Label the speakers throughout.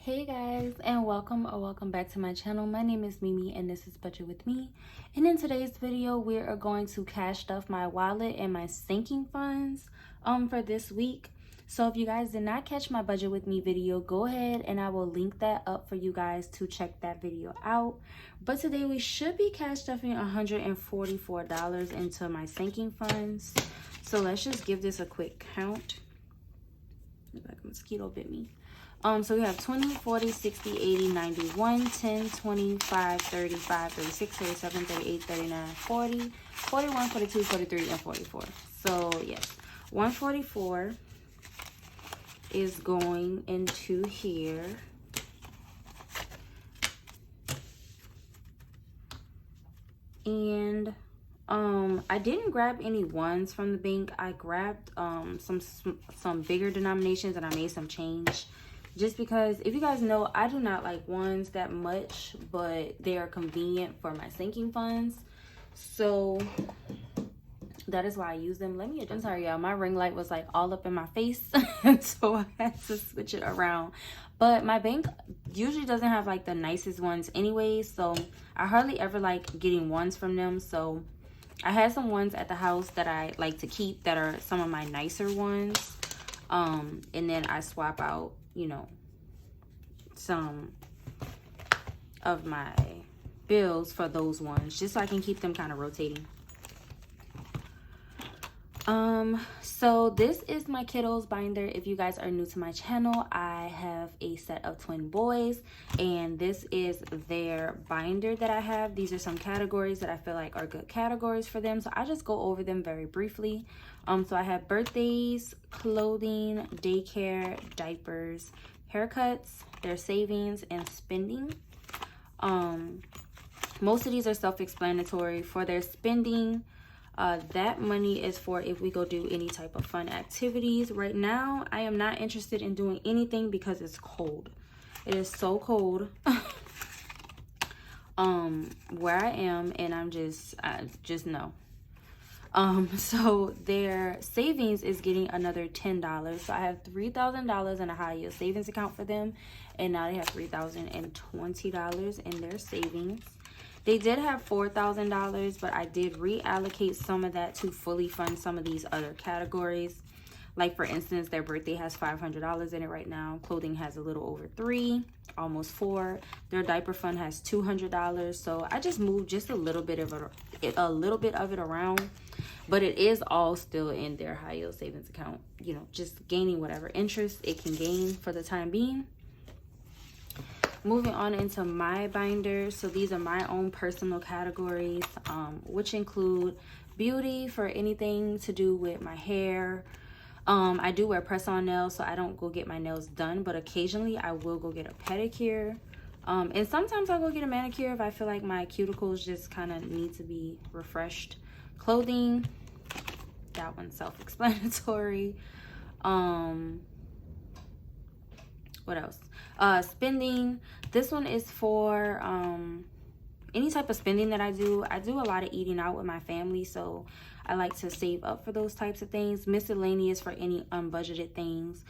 Speaker 1: Hey guys, and welcome back to my channel. My name is Mimi and this is Budget with Me. And in today's video we are going to cash stuff my wallet and my sinking funds for this week. So if you guys did not catch my Budget with Me video, go ahead and I will link that up for you guys to check that video out. But today we should be cash stuffing $144 into my sinking funds. So let's just give this a quick count. Look like a mosquito bit me. So we have 20, 40, 60, 80, 91, 10, 25, 35, 36, 37, 38, 39, 40, 41, 42, 43, and 44. So yes, 144 is going into here. And I didn't grab any ones from the bank. I grabbed some bigger denominations and I made some change. Just because, if you guys know, I do not like ones that much, but they are convenient for my sinking funds. So that is why I use them. Let me, I'm sorry y'all, my ring light was like all up in my face. So I had to switch it around. But my bank usually doesn't have like the nicest ones anyway. So I hardly ever like getting ones from them. So I had some ones at the house that I like to keep that are some of my nicer ones. And then I swap out, you know, some of my bills for those ones, just so I can keep them kind of rotating. So this is my Kiddos binder. If you guys are new to my channel, I have a set of twin boys, and this is their binder that I have. These are some categories that I feel like are good categories for them, so I just go over them very briefly. So I have birthdays, clothing, daycare, diapers, haircuts, their savings, and spending. Most of these are self-explanatory. For their spending, that money is for if we go do any type of fun activities. Right now, I am not interested in doing anything because it's cold. It is so cold where I am, and I just know. So their savings is getting another $10. So I have $3,000 in a high yield savings account for them, and now they have $3,020 in their savings. They did have $4,000, but I did reallocate some of that to fully fund some of these other categories. Like for instance, their birthday has $500 in it right now. Clothing has a little over $300, almost $400. Their diaper fund has $200. So I just moved just a little bit of it around, but it is all still in their high yield savings account. You know, just gaining whatever interest it can gain for the time being. Moving on into my binder. So these are my own personal categories, which include beauty for anything to do with my hair. I do wear press-on nails, so I don't go get my nails done, but occasionally I will go get a pedicure. And sometimes I'll go get a manicure if I feel like my cuticles just kind of need to be refreshed. Clothing, that one's self-explanatory. What else? Spending. This one is for any type of spending that I do. I do a lot of eating out with my family, so I like to save up for those types of things. Miscellaneous for any unbudgeted things.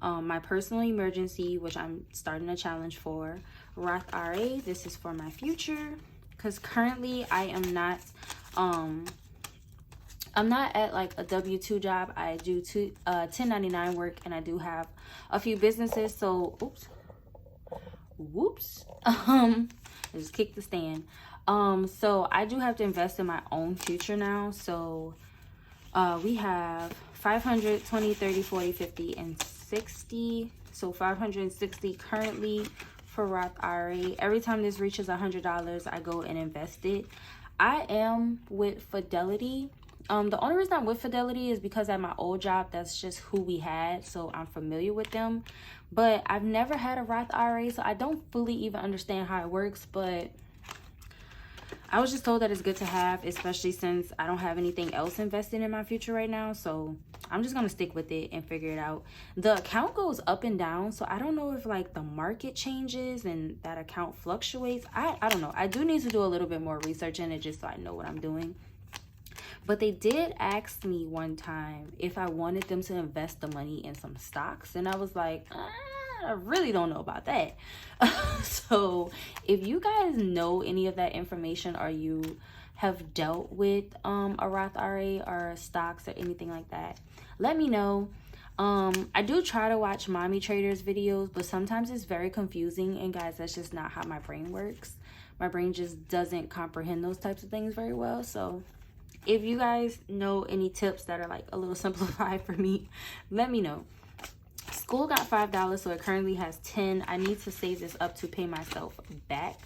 Speaker 1: My personal emergency, which I'm starting a challenge for. Roth IRA, this is for my future, because currently I am not I'm not at like a W-2 job. I do 1099 work, and I do have a few businesses. So whoops, I just kicked the stand. So I do have to invest in my own future now. So we have 500, 20, 30, 40, 50, and 60. So 560 currently for Roth IRA. Every time this reaches $100, I go and invest it. I am with Fidelity. The only reason I'm with Fidelity is because at my old job, that's just who we had, so I'm familiar with them. But I've never had a Roth IRA, so I don't fully even understand how it works, but I was just told that it's good to have, especially since I don't have anything else invested in my future right now. So I'm just gonna stick with it and figure it out. The account goes up and down, so I don't know if like the market changes and that account fluctuates. I don't know. I do need to do a little bit more research in it just so I know what I'm doing. But they did ask me one time if I wanted them to invest the money in some stocks, and I was like, I really don't know about that. So if you guys know any of that information, or you have dealt with a Roth IRA or stocks or anything like that, let me know. I do try to watch mommy traders videos, but sometimes it's very confusing, and guys, that's just not how my brain works. My brain just doesn't comprehend those types of things very well. So if you guys know any tips that are like a little simplified for me, let me know. School got $5, so it currently has 10. I need to save this up to pay myself back.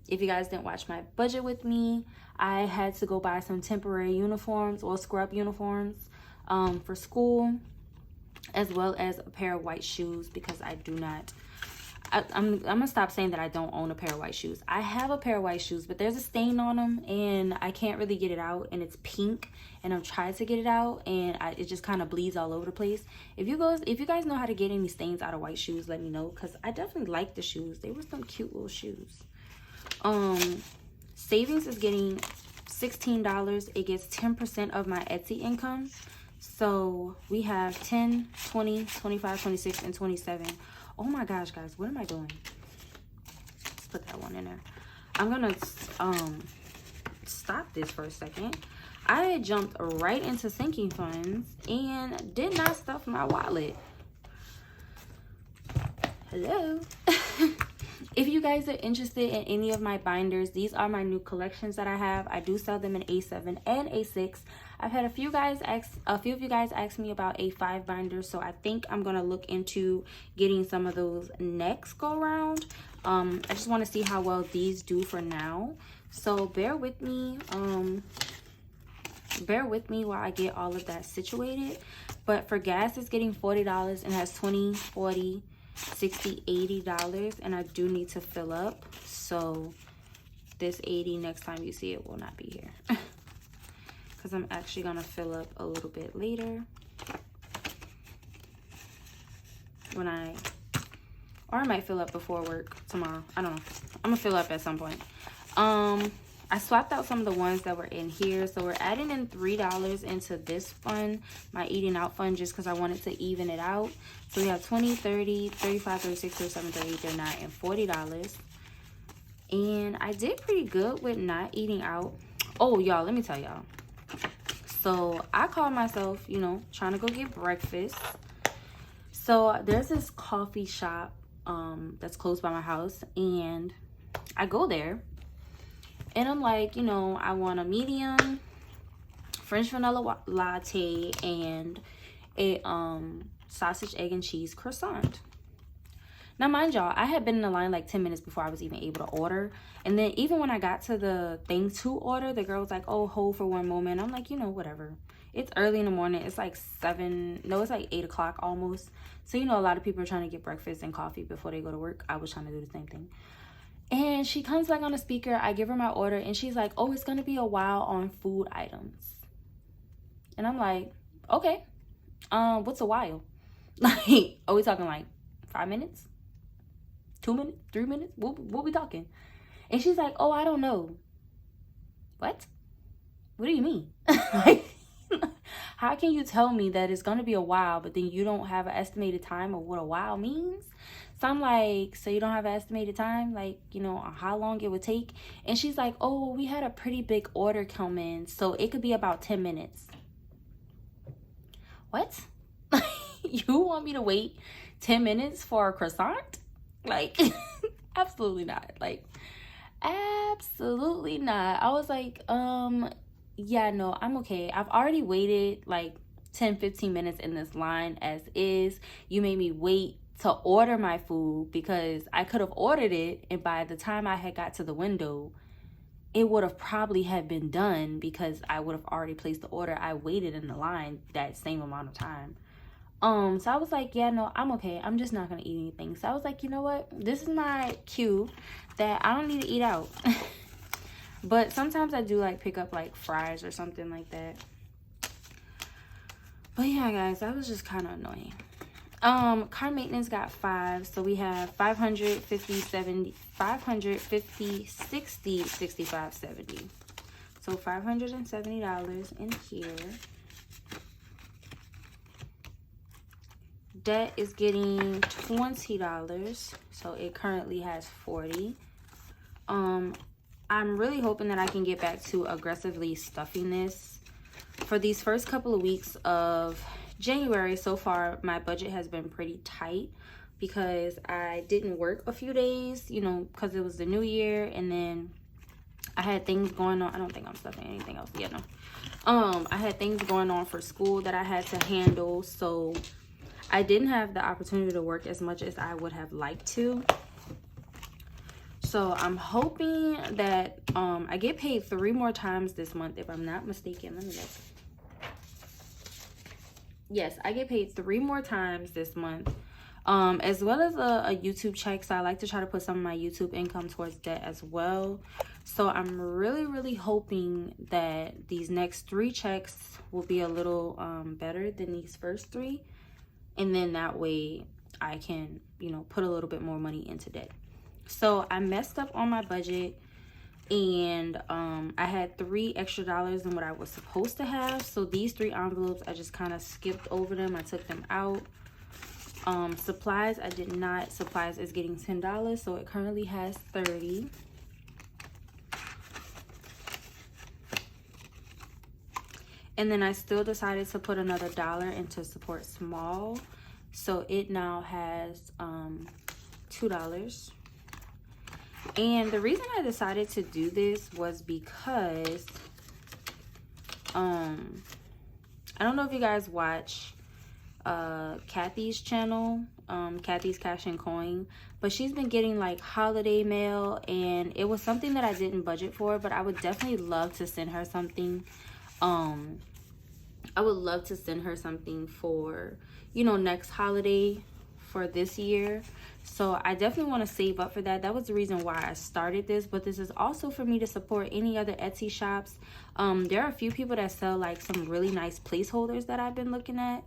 Speaker 1: If you guys didn't watch my budget with me, I had to go buy some temporary uniforms or scrub uniforms for school, as well as a pair of white shoes, because I do not, I'm gonna stop saying that I don't own a pair of white shoes. I have a pair of white shoes, but there's a stain on them and I can't really get it out, and it's pink, and I'm trying to get it out, and it just kind of bleeds all over the place. If you guys know how to get any stains out of white shoes, let me know, because I definitely like the shoes. They were some cute little shoes. Savings is getting $16. It gets 10% of my Etsy income. So we have 10, 20, 25, 26, and 27. Oh my gosh, guys, what am I doing? Let's put that one in there. I'm gonna stop this for a second. I jumped right into sinking funds and did not stuff my wallet. Hello. If you guys are interested in any of my binders, these are my new collections that I have. I do sell them in A7 and A6. I've had a few of you guys ask me about A5 binders, so I think I'm gonna look into getting some of those next go around. I just want to see how well these do for now, so bear with me. Bear with me while I get all of that situated. But for gas, it's getting $40 and has 20, 40, 60, $80, and I do need to fill up, so this 80 next time you see it will not be here, because I'm actually gonna fill up a little bit later or I might fill up before work tomorrow. I don't know. I'm gonna fill up at some point. I swapped out some of the ones that were in here, so we're adding in $3 into this fund, my eating out fund, just because I wanted to even it out. So we have 20, 30, 35, 36, 37, 38, 39, and $40. And I did pretty good with not eating out. Oh, y'all, let me tell y'all. So I called myself, you know, trying to go get breakfast. So there's this coffee shop that's close by my house, and I go there. And I'm like, you know, I want a medium French vanilla latte and a sausage, egg, and cheese croissant. Now, mind y'all, I had been in the line like 10 minutes before I was even able to order. And then even when I got to the thing to order, the girl was like, oh, hold for one moment. I'm like, you know, whatever. It's early in the morning. It's like 8 o'clock almost. So, you know, a lot of people are trying to get breakfast and coffee before they go to work. I was trying to do the same thing. And she comes back on the speaker. I give her my order, and she's like, oh, it's going to be a while on food items. And I'm like, okay, what's a while? Like, are we talking like 5 minutes? 2 minutes? 3 minutes? What we talking? And she's like, oh, I don't know. What? What do you mean? Like, how can you tell me that it's going to be a while, but then you don't have an estimated time of what a while means? So I'm like, so you don't have an estimated time, like, you know, how long it would take? And she's like, oh, well, we had a pretty big order come in, so it could be about 10 minutes. What? You want me to wait 10 minutes for a croissant? Like, absolutely not. Like, absolutely not. I was like, yeah, no, I'm okay. I've already waited like 10-15 minutes in this line as is. You made me wait to order my food because I could have ordered it, and by the time I had got to the window, it would have probably have been done because I would have already placed the order. I waited in the line that same amount of time. So I was like, yeah, no, I'm okay. I'm just not gonna eat anything. So I was like, you know what? This is my cue that I don't need to eat out. But sometimes I do like pick up like fries or something like that. But yeah, guys, that was just kind of annoying. Car maintenance got 5, so we have 500, 50, 70, 550, 60, 65, 70. So $570 in here. debt is getting $20, so it currently has 40. I'm really hoping that I can get back to aggressively stuffing this. For these first couple of weeks of January, so far my budget has been pretty tight because I didn't work a few days, you know, because it was the new year, and then I had things going on. I don't think I'm stuffing anything else yet, no. I had things going on for school that I had to handle, so I didn't have the opportunity to work as much as I would have liked to. So I'm hoping that I get paid 3 more times this month, if I'm not mistaken. Let me look. Yes, I get paid 3 more times this month, as well as a YouTube check. So I like to try to put some of my YouTube income towards debt as well. So I'm really hoping that these next 3 checks will be a little better than these first 3, and then that way I can, you know, put a little bit more money into debt. So I messed up on my budget, and I had $3 extra than what I was supposed to have. So these 3 envelopes, I just kind of skipped over them. I took them out. Supplies, I did not. Supplies is getting $10, so it currently has 30. And then I still decided to put another $1 into support small, so it now has $2. And the reason I decided to do this was because I don't know if you guys watch Kathy's channel, Kathy's Cash and Coin, but she's been getting like holiday mail, and it was something that I didn't budget for, but I would definitely love to send her something. I would love to send her something for, you know, next holiday for this year. So I definitely want to save up for that. That was the reason why I started this, but this is also for me to support any other Etsy shops. There are a few people that sell like some really nice placeholders that I've been looking at,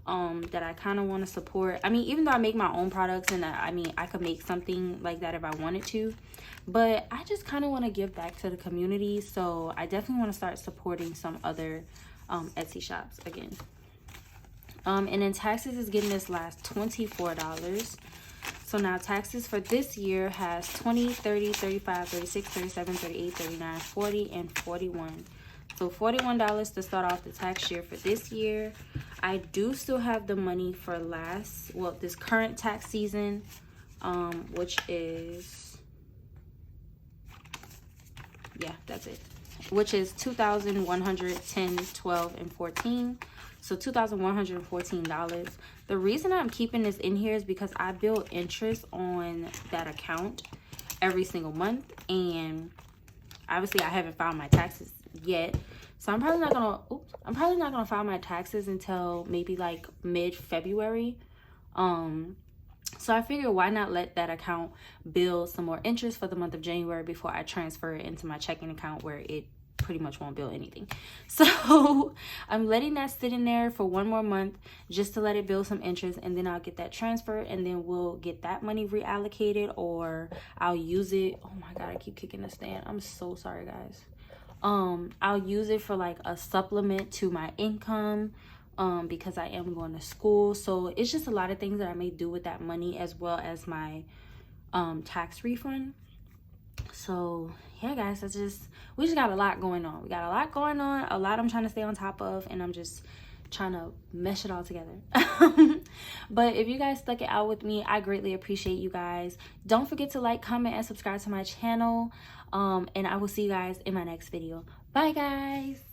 Speaker 1: that I kind of want to support. I mean, even though I make my own products, and I mean, I could make something like that if I wanted to, but I just kind of want to give back to the community. So I definitely want to start supporting some other Etsy shops again. And then taxes is getting this last $24. So now taxes for this year has 20, 30, 35, 36, 37, 38, 39, 40, and 41. So $41 to start off the tax year for this year. I do still have the money for this current tax season, which is, yeah, that's it, which is $2,110, 12, and 14. So $2,114. The reason I'm keeping this in here is because I build interest on that account every single month, and obviously I haven't filed my taxes yet, so I'm probably not gonna file my taxes until maybe like mid-February. So I figured, why not let that account build some more interest for the month of January before I transfer it into my checking account, where it pretty much won't build anything. So I'm letting that sit in there for 1 more month just to let it build some interest, and then I'll get that transferred, and then we'll get that money reallocated, or I'll use it. Oh my god, I keep kicking the stand. I'm so sorry, guys. I'll use it for like a supplement to my income, because I am going to school. So it's just a lot of things that I may do with that money, as well as my tax refund. So yeah, guys, we just got a lot going on. We got a lot going on, a lot I'm trying to stay on top of, and I'm just trying to mesh it all together. But if you guys stuck it out with me, I greatly appreciate you guys. Don't forget to like, comment, and subscribe to my channel, and I will see you guys in my next video. Bye, guys.